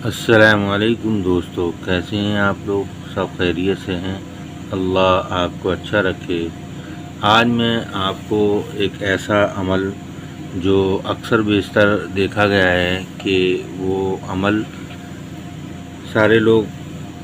السلام علیکم دوستو، کیسے ہیں آپ لوگ؟ سب خیریت سے ہیں؟ اللہ آپ کو اچھا رکھے۔ آج میں آپ کو ایک ایسا عمل جو اکثر بیشتر دیکھا گیا ہے کہ وہ عمل سارے لوگ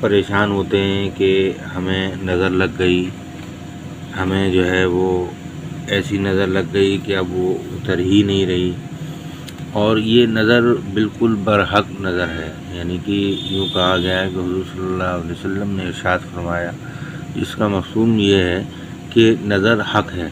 پریشان ہوتے ہیں کہ ہمیں نظر لگ گئی، ہمیں جو ہے وہ ایسی نظر لگ گئی کہ اب وہ اتر ہی نہیں رہی، اور یہ نظر بالکل برحق نظر ہے۔ یعنی کہ یوں کہا گیا ہے کہ حضور صلی اللہ علیہ وسلم نے ارشاد فرمایا، اس کا مفہوم یہ ہے کہ نظر حق ہے،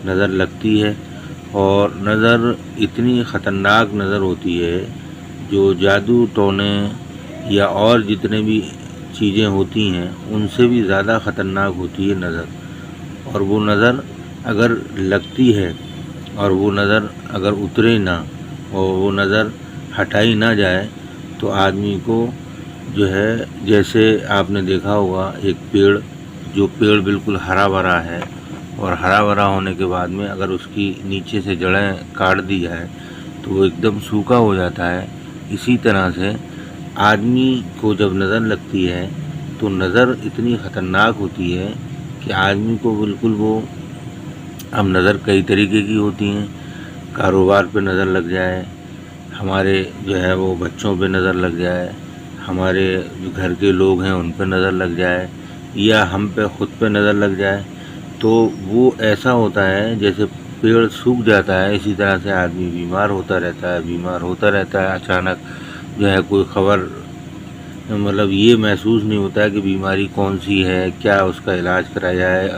نظر لگتی ہے، اور نظر اتنی خطرناک نظر ہوتی ہے جو جادو ٹونے یا اور جتنے بھی چیزیں ہوتی ہیں ان سے بھی زیادہ خطرناک ہوتی ہے نظر۔ اور وہ نظر اگر لگتی ہے اور وہ نظر اگر اترے نہ اور وہ نظر ہٹائی نہ جائے تو آدمی کو جو ہے، جیسے آپ نے دیکھا ہوگا ایک پیڑ بالکل ہرا بھرا ہے، اور ہرا بھرا ہونے کے بعد میں اگر اس کی نیچے سے جڑیں کاٹ دی جائے تو وہ ایک دم سوکھا ہو جاتا ہے۔ اسی طرح سے آدمی کو جب نظر لگتی ہے تو نظر اتنی خطرناک ہوتی ہے کہ آدمی کو بالکل اب نظر کئی طریقے کی ہوتی ہیں۔ کاروبار پہ نظر لگ جائے، ہمارے جو ہے وہ بچوں پہ نظر لگ جائے، ہمارے جو گھر کے لوگ ہیں ان پہ نظر لگ جائے، یا ہم پہ خود پہ نظر لگ جائے، تو وہ ایسا ہوتا ہے جیسے پیڑ سوکھ جاتا ہے، اسی طرح سے آدمی بیمار ہوتا رہتا ہے۔ اچانک جو ہے کوئی خبر، مطلب یہ محسوس نہیں ہوتا ہے کہ بیماری کون سی ہے، کیا اس کا علاج کرا جائے،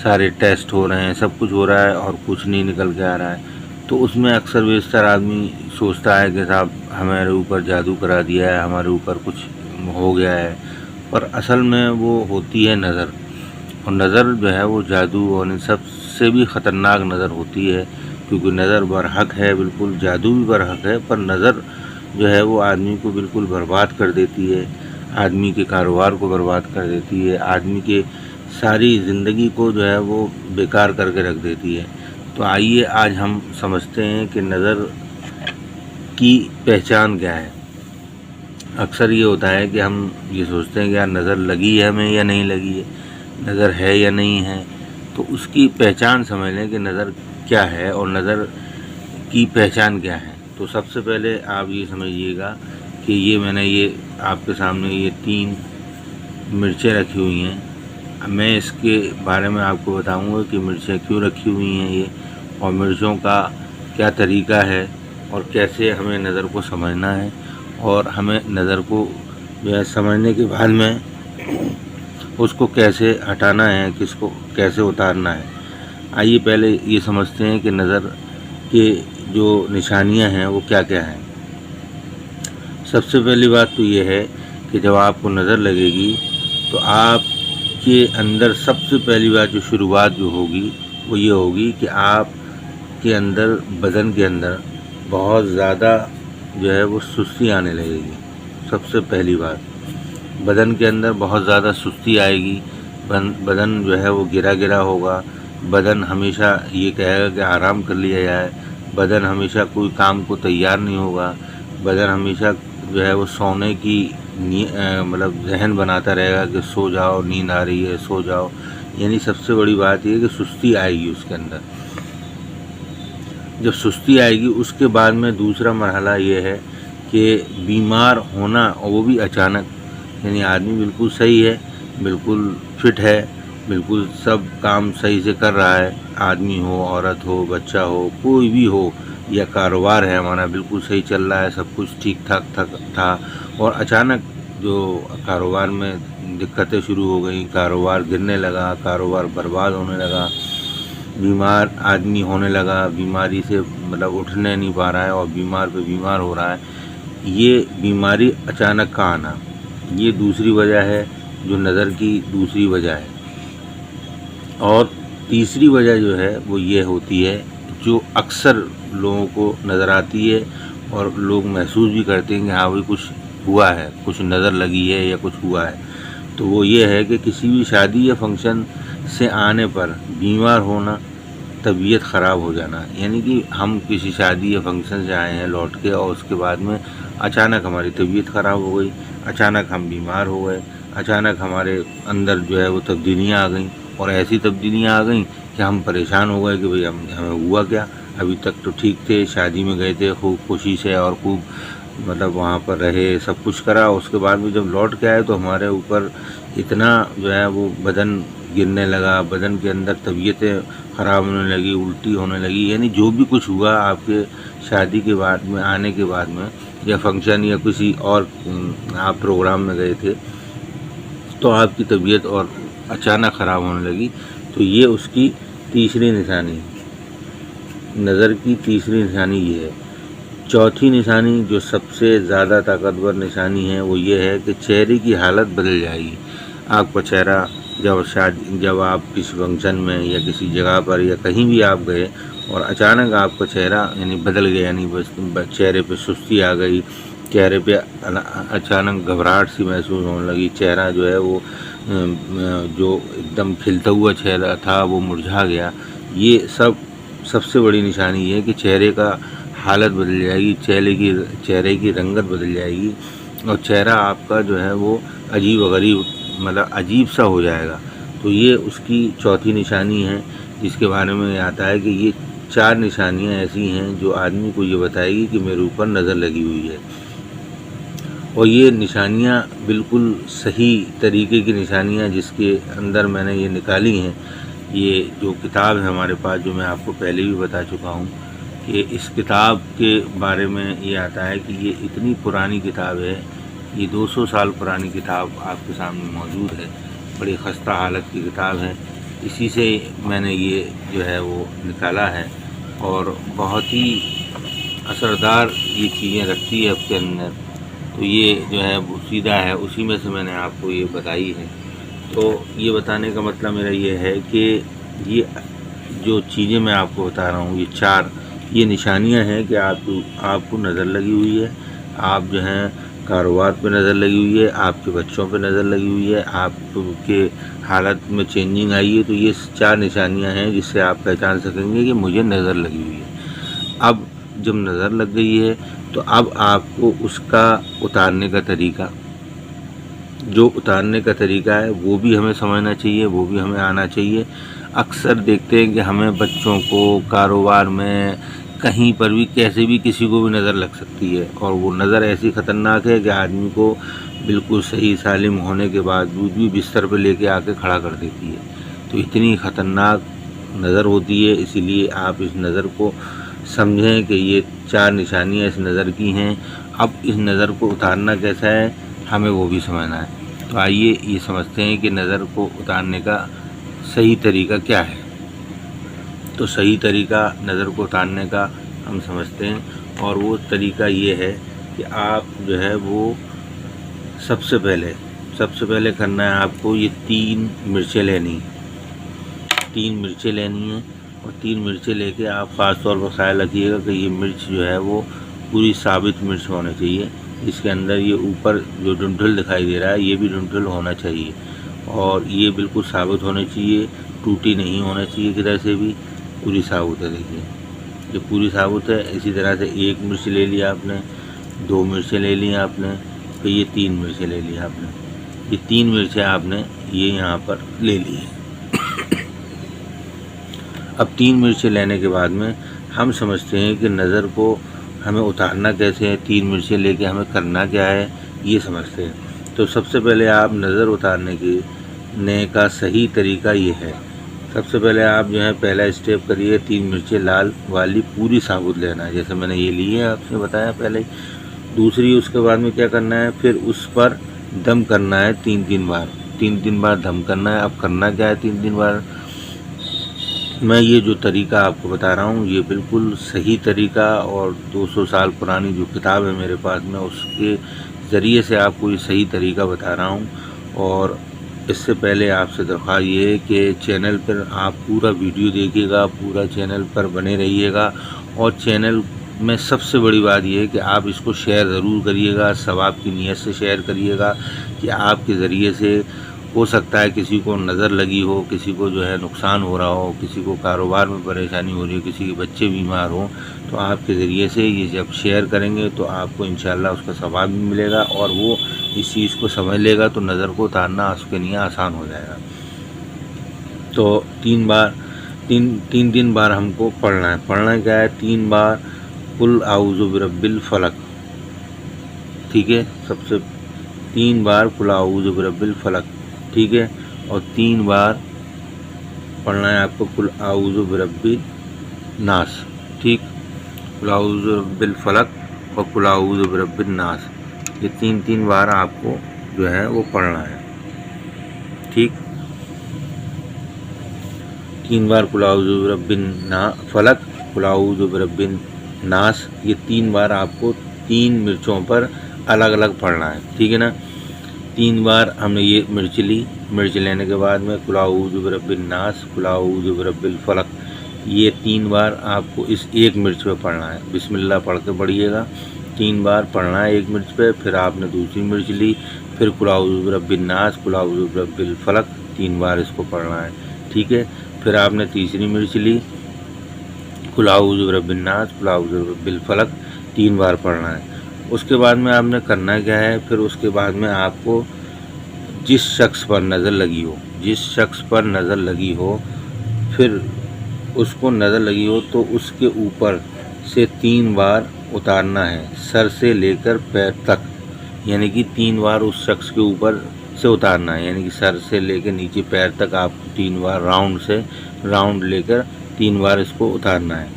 سارے ٹیسٹ ہو رہے ہیں، سب کچھ ہو رہا ہے اور کچھ نہیں نکل کے آ رہا ہے۔ تو اس میں اکثر بیشتر آدمی سوچتا ہے کہ صاحب ہمارے اوپر جادو کرا دیا ہے، ہمارے اوپر کچھ ہو گیا ہے، پر اصل میں وہ ہوتی ہے نظر۔ اور نظر جو ہے وہ جادو اور ان سب سے بھی خطرناک نظر ہوتی ہے، کیونکہ نظر برحق ہے، بالکل جادو بھی برحق ہے، پر نظر جو ہے وہ آدمی کو بالکل برباد کر دیتی ہے، آدمی کے کاروبار کو برباد کر دیتی ہے، آدمی کے ساری زندگی کو جو ہے وہ بیکار کر کے رکھ دیتی ہے۔ تو آئیے آج ہم سمجھتے ہیں کہ نظر کی پہچان کیا ہے۔ اکثر یہ ہوتا ہے کہ ہم یہ سوچتے ہیں کہ یار نظر لگی ہے ہمیں یا نہیں لگی ہے، نظر ہے یا نہیں ہے، تو اس کی پہچان سمجھ لیں کہ نظر کیا ہے اور نظر کی پہچان کیا ہے۔ تو سب سے پہلے آپ یہ سمجھیے گا کہ میں نے آپ کے سامنے یہ 3 مرچیں رکھی ہوئی ہیں۔ میں اس کے بارے میں آپ کو بتاؤں گا کہ مرچیں کیوں رکھی ہوئی ہیں یہ، اور مرچوں کا کیا طریقہ ہے، اور کیسے ہمیں نظر کو سمجھنا ہے، اور ہمیں نظر کو جو ہے سمجھنے کے بعد میں اس کو کیسے ہٹانا ہے، کس کو کیسے اتارنا ہے۔ آئیے پہلے یہ سمجھتے ہیں کہ نظر کے جو نشانیاں ہیں وہ کیا کیا ہیں۔ سب سے پہلی بات تو یہ ہے کہ جب آپ کو نظر لگے گی تو آپ کے اندر سب سے پہلی بات جو شروعات جو ہوگی وہ یہ ہوگی کہ آپ کے اندر، بدن کے اندر بہت زیادہ جو ہے وہ سستی آنے لگے گی۔ سب سے پہلی بات، بدن کے اندر بہت زیادہ سستی آئے گی، بدن جو ہے وہ گرا ہوگا، بدن ہمیشہ یہ کہے گا کہ آرام کر لیا جائے، بدن ہمیشہ کوئی کام کو تیار نہیں ہوگا، بدن ہمیشہ جو ہے وہ سونے کی مطلب ذہن بناتا رہے گا کہ سو جاؤ، نیند آ رہی ہے، سو جاؤ۔ یعنی سب سے بڑی بات یہ ہے کہ سستی آئے گی اس کے اندر۔ جب سستی آئے گی اس کے بعد میں دوسرا مرحلہ یہ ہے کہ بیمار ہونا، اور وہ بھی اچانک۔ یعنی آدمی بالکل صحیح ہے، بالکل فٹ ہے، بالکل سب کام صحیح سے کر رہا ہے، آدمی ہو، عورت ہو، بچہ ہو، کوئی بھی ہو، یا کاروبار ہے ہمارا بالکل صحیح چل رہا ہے، سب کچھ ٹھیک ٹھاک تھا، اور اچانک جو کاروبار میں دقتیں شروع ہو گئیں، کاروبار گرنے لگا، کاروبار برباد ہونے لگا، بیمار آدمی ہونے لگا، بیماری سے مطلب اٹھنے نہیں پا رہا ہے اور بیمار پہ بیمار ہو رہا ہے۔ یہ بیماری اچانک کا آنا، یہ دوسری وجہ ہے جو نظر کی دوسری وجہ ہے۔ اور تیسری وجہ جو ہے وہ یہ ہوتی ہے جو اکثر لوگوں کو نظر آتی ہے اور لوگ محسوس بھی کرتے ہیں کہ ہاں بھائی کچھ ہوا ہے، کچھ نظر لگی ہے یا کچھ ہوا ہے، تو وہ یہ ہے کہ کسی بھی شادی یا فنکشن سے آنے پر بیمار ہونا، طبیعت خراب ہو جانا۔ یعنی کہ ہم کسی شادی یا فنکشن سے آئے ہیں لوٹ کے، اور اس کے بعد میں اچانک ہماری طبیعت خراب ہو گئی، اچانک ہم بیمار ہو گئے، اچانک ہمارے اندر جو ہے وہ تبدیلیاں آ گئیں، اور ایسی تبدیلیاں آ گئیں کہ ہم پریشان ہو گئے کہ بھئی ہمیں ہوا کیا؟ ابھی تک تو ٹھیک تھے، شادی میں گئے تھے خوب خوشی سے اور خوب مطلب وہاں پر رہے، سب کچھ کرا، اس کے بعد میں جب لوٹ کے آئے تو ہمارے اوپر اتنا جو ہے وہ بدن گرنے لگا، بدن کے اندر طبیعتیں خراب ہونے لگی، الٹی ہونے لگی، یعنی جو بھی کچھ ہوا آپ کے شادی کے بعد میں آنے کے بعد میں، یا فنکشن یا کسی اور آپ پروگرام میں گئے تھے تو آپ کی طبیعت اور اچانک خراب ہونے لگی، تو یہ اس کی تیسری نشانی، نظر کی تیسری نشانی یہ ہے۔ چوتھی نشانی جو سب سے زیادہ طاقتور نشانی ہے وہ یہ ہے کہ چہرے کی حالت بدل جائے گی۔ آپ کا چہرہ جب آپ کسی فنکشن میں یا کسی جگہ پر یا کہیں بھی آپ گئے اور اچانک آپ کا چہرہ یعنی بدل گیا، یعنی چہرے پہ سستی آ گئی، چہرے پہ اچانک گھبراہٹ سی محسوس ہونے لگی، چہرہ جو ہے وہ جو ایک دم کھلتا ہوا چہرہ تھا وہ مرجھا گیا، یہ سب سے بڑی نشانی یہ ہے کہ چہرے کا حالت بدل جائے گی، چہرے کی رنگت بدل جائے گی، اور چہرہ آپ کا جو ہے وہ عجیب و غریب مطلب عجیب سا ہو جائے گا۔ تو یہ اس کی چوتھی نشانی ہے، جس کے بارے میں آتا ہے کہ یہ 4 نشانیاں ایسی ہیں جو آدمی کو یہ بتائے گی کہ میرے اوپر نظر لگی ہوئی ہے، اور یہ نشانیاں بالکل صحیح طریقے کی نشانیاں جس کے اندر میں نے یہ نکالی ہیں۔ یہ جو کتاب ہے ہمارے پاس، جو میں آپ کو پہلے بھی بتا چکا ہوں کہ اس کتاب کے بارے میں یہ آتا ہے کہ یہ اتنی پرانی کتاب ہے، یہ 200 سال پرانی کتاب آپ کے سامنے موجود ہے، بڑی خستہ حالت کی کتاب ہے، اسی سے میں نے یہ جو ہے وہ نکالا ہے، اور بہت ہی اثردار یہ چیزیں رکھتی ہے اپنے اندر، تو یہ جو ہے وہ سیدھا ہے، اسی میں سے میں نے آپ کو یہ بتائی ہے۔ تو یہ بتانے کا مطلب میرا یہ ہے کہ یہ جو چیزیں میں آپ کو بتا رہا ہوں، یہ 4 یہ نشانیاں ہیں کہ آپ کو نظر لگی ہوئی ہے، آپ جو ہیں کاروبار پہ نظر لگی ہوئی ہے، آپ کے بچوں پہ نظر لگی ہوئی ہے، آپ کے حالت میں چینجنگ آئی ہے، تو یہ 4 نشانیاں ہیں جس سے آپ پہچان سکیں گے کہ مجھے نظر لگی ہوئی ہے۔ اب جب نظر لگ گئی ہے تو اب آپ کو اس کا اتارنے کا طریقہ، جو اتارنے کا طریقہ ہے وہ بھی ہمیں سمجھنا چاہیے، وہ بھی ہمیں آنا چاہیے۔ اکثر دیکھتے ہیں کہ ہمیں بچوں کو کاروبار میں کہیں پر بھی کیسے بھی کسی کو بھی نظر لگ سکتی ہے، اور وہ نظر ایسی خطرناک ہے کہ آدمی کو بالکل صحیح سالم ہونے کے باوجود بھی بستر پہ لے کے آ کے کھڑا کر دیتی ہے۔ تو اتنی خطرناک نظر ہوتی ہے، اسی لیے آپ اس نظر کو سمجھیں کہ یہ 4 نشانیاں اس نظر کی ہیں۔ اب اس نظر کو اتارنا کیسا ہے ہمیں وہ بھی سمجھنا ہے۔ تو آئیے یہ سمجھتے ہیں کہ نظر کو اتارنے کا صحیح طریقہ کیا ہے۔ تو صحیح طریقہ نظر کو اتارنے کا ہم سمجھتے ہیں، اور وہ طریقہ یہ ہے کہ آپ جو ہے وہ سب سے پہلے کرنا ہے آپ کو یہ 3 مرچیں لینی ہیں، 3 مرچیں لینی ہیں، اور 3 مرچیں لے کے آپ خاص طور پر خیال رکھیے گا کہ یہ مرچ جو ہے وہ پوری ثابت مرچ ہونا چاہیے، اس کے اندر یہ اوپر جو ڈنٹھل دکھائی دے رہا ہے یہ بھی ڈنٹھل ہونا چاہیے، اور یہ بالکل ثابت ہونا چاہیے، ٹوٹی نہیں ہونا چاہیے کدھر سے بھی، پوری ثابت ہے۔ دیکھیے یہ پوری ثابت ہے۔ اسی طرح سے 1 مرچ لے لیا آپ نے، 2 مرچیں لے لی آپ نے، پھر یہ 3 مرچیں لے لی آپ نے، یہ 3 مرچیں آپ نے یہ یہاں پر لے لی ہیں۔ اب 3 مرچیں لینے کے بعد میں ہم سمجھتے ہیں کہ نظر کو ہمیں اتارنا کیسے ہے، 3 مرچیں لے کے ہمیں کرنا کیا ہے یہ سمجھتے ہیں۔ تو سب سے پہلے آپ نظر اتارنے کا صحیح طریقہ یہ ہے، سب سے پہلے آپ جو ہے پہلا اسٹیپ کریے، 3 مرچیں لال والی پوری ثابت لینا ہے، جیسے میں نے یہ لی ہے آپ نے بتایا پہلے ہی۔ دوسری اس کے بعد میں کیا کرنا ہے، پھر اس پر دم کرنا ہے 3 بار، 3 بار دم کرنا ہے۔ اب کرنا کیا ہے 3 بار، میں یہ جو طریقہ آپ کو بتا رہا ہوں یہ بالکل صحیح طریقہ، اور 200 سال پرانی جو کتاب ہے میرے پاس میں اس کے ذریعے سے آپ کو یہ صحیح طریقہ بتا رہا ہوں۔ اور اس سے پہلے آپ سے درخواست یہ ہے کہ چینل پر آپ پورا ویڈیو دیکھیے گا، پورا چینل پر بنے رہیے گا، اور چینل میں سب سے بڑی بات یہ ہے کہ آپ اس کو شیئر ضرور کریے گا، ثواب کی نیت سے شیئر کریے گا کہ آپ کے ذریعے سے ہو سکتا ہے کسی کو نظر لگی ہو، کسی کو جو ہے نقصان ہو رہا ہو، کسی کو کاروبار میں پریشانی ہو رہی ہو، کسی کے بچے بیمار ہوں، تو آپ کے ذریعے سے یہ جب شیئر کریں گے تو آپ کو انشاءاللہ اس کا ثواب بھی ملے گا، اور وہ اس چیز کو سمجھ لے گا تو نظر کو اتارنا اس کے لیے آسان ہو جائے گا۔ تو تین بار ہم کو پڑھنا ہے۔ پڑھنا کیا ہے؟ 3 بار قل اعوذ برب الفلق، ٹھیک ہے، سب سے 3 بار قل اعوذ برب الفلق، ٹھیک ہے، اور 3 بار پڑھنا ہے آپ کو قل اعوذ برب الناس، ٹھیک، قل اعوذ برب الفلق اور قل اعوذ برب الناس، یہ 3 بار آپ کو جو ہے وہ پڑھنا ہے، ٹھیک۔ 3 بار قل اعوذ برب الفلق، قل اعوذ برب الناس، یہ 3 بار آپ کو 3 مرچوں پر الگ الگ پڑھنا ہے، ٹھیک ہے نا۔ 3 بار ہم نے یہ مرچ لی، مرچ لینے کے بعد میں قل اعوذ برب الناس، قل اعوذ برب الفلق، یہ 3 بار آپ کو اس ایک مرچ پہ پڑھنا ہے۔ بسم اللہ پڑھ کے پڑھیے گا، 3 بار پڑھنا ہے ایک مرچ پہ، پھر آپ نے دوسری مرچ لی، پھر قل اعوذ برب الناس، قل اعوذ برب الفلق، 3 بار اس کو پڑھنا ہے، ٹھیک ہے۔ پھر آپ نے تیسری مرچ لی، قل اعوذ برب الناس، قل اعوذ برب الفلق، 3 بار پڑھنا ہے۔ اس کے بعد میں آپ نے کرنا کیا ہے؟ پھر اس کے بعد میں آپ کو جس شخص پر نظر لگی ہو، جس شخص پر نظر لگی ہو، پھر اس کو نظر لگی ہو تو اس کے اوپر سے 3 بار اتارنا ہے، سر سے لے کر پیر تک، یعنی کہ 3 بار اس شخص کے اوپر سے اتارنا ہے، یعنی کہ سر سے لے کے نیچے پیر تک آپ کو 3 بار راؤنڈ لے کر 3 بار اس کو اتارنا ہے۔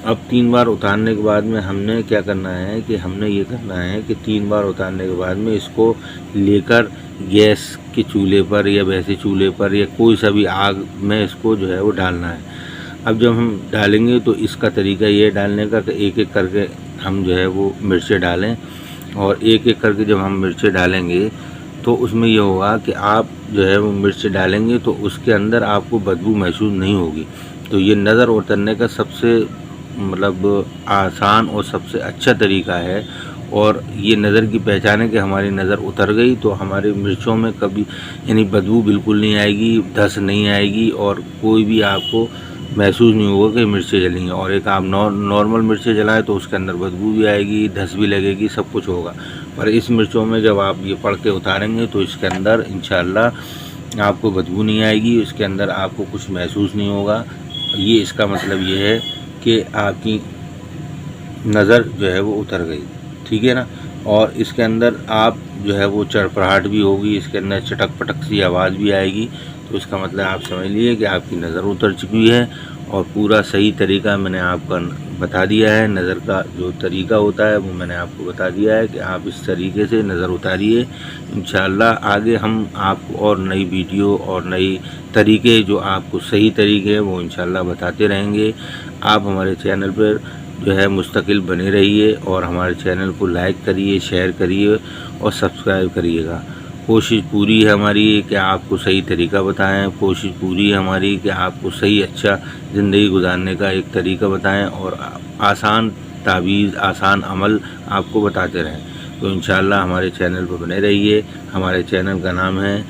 اب 3 بار اتارنے کے بعد میں ہم نے کیا کرنا ہے کہ ہم نے یہ کرنا ہے کہ 3 بار اتارنے کے بعد میں اس کو لے کر گیس کے چولہے پر یا ویسے چولہے پر یا کوئی سا بھی آگ میں اس کو جو ہے وہ ڈالنا ہے۔ اب جب ہم ڈالیں گے تو اس کا طریقہ یہ ڈالنے کا کہ ایک ایک کر کے ہم جو ہے وہ مرچیں ڈالیں، اور ایک ایک کر کے جب ہم مرچیں ڈالیں گے تو اس میں یہ ہوگا کہ آپ جو ہے وہ مرچ ڈالیں گے تو اس کے اندر آپ کو بدبو محسوس نہیں ہوگی۔ تو یہ نظر اترنے کا سب سے آسان اور سب سے اچھا طریقہ ہے، اور یہ نظر کی پہچان ہے کہ ہماری نظر اتر گئی تو ہماری مرچوں میں کبھی یعنی بدبو بالکل نہیں آئے گی، دھس نہیں آئے گی، اور کوئی بھی آپ کو محسوس نہیں ہوگا کہ مرچیں جلیں گی۔ اور ایک آپ نارمل مرچیں جلائیں تو اس کے اندر بدبو بھی آئے گی، دھس بھی لگے گی، سب کچھ ہوگا، پر اس مرچوں میں جب آپ یہ پڑھ کے اتاریں گے تو اس کے اندر انشاءاللہ آپ کو بدبو نہیں آئے گی، اس کے اندر آپ کو کچھ محسوس نہیں ہوگا۔ یہ اس کا مطلب یہ ہے کہ آپ کی نظر جو ہے وہ اتر گئی، ٹھیک ہے نا۔ اور اس کے اندر آپ جو ہے وہ چڑپڑاہٹ بھی ہوگی، اس کے اندر چٹک پٹک سی آواز بھی آئے گی، تو اس کا مطلب آپ سمجھ لیجیے کہ آپ کی نظر اتر چکی ہے، اور پورا صحیح طریقہ میں نے آپ کو بتا دیا ہے۔ نظر کا جو طریقہ ہوتا ہے وہ میں نے آپ کو بتا دیا ہے کہ آپ اس طریقے سے نظر اتاریے۔ انشاءاللہ آگے ہم آپ کو اور نئی ویڈیو اور نئی طریقے جو آپ کو صحیح طریقے ہیں وہ انشاءاللہ بتاتے رہیں گے۔ آپ ہمارے چینل پر جو ہے مستقل بنے رہیے، اور ہمارے چینل کو لائک کریے، شیئر کریے اور سبسکرائب کریے گا۔ کوشش پوری ہے ہماری کہ آپ کو صحیح طریقہ بتائیں، کوشش پوری ہے ہماری کہ آپ کو صحیح اچھا زندگی گزارنے کا ایک طریقہ بتائیں، اور آسان تعویذ، آسان عمل آپ کو بتاتے رہیں۔ تو انشاءاللہ ہمارے چینل پر بنے رہیے۔ ہمارے چینل کا نام ہے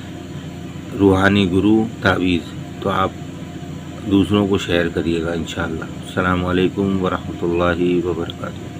روحانی گرو تعویذ، تو آپ دوسروں کو شیئر کریے گا انشاءاللہ۔ السلام علیکم ورحمۃ اللہ وبرکاتہ۔